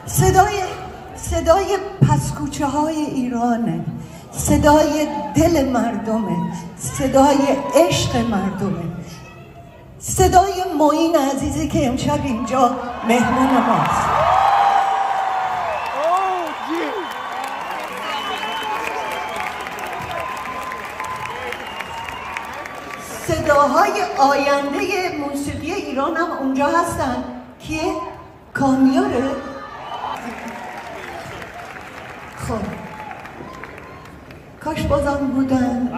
صدای پسکوچه های ایرانه، صدای دل مردمه، صدای عشق مردمه، صدای معین عزیزی که امشب اینجا مهمون ماست. صداهای آینده موسیقی ایران هم اونجا هستن. کیه؟ کامیاره؟ خب کاش بازم بودن.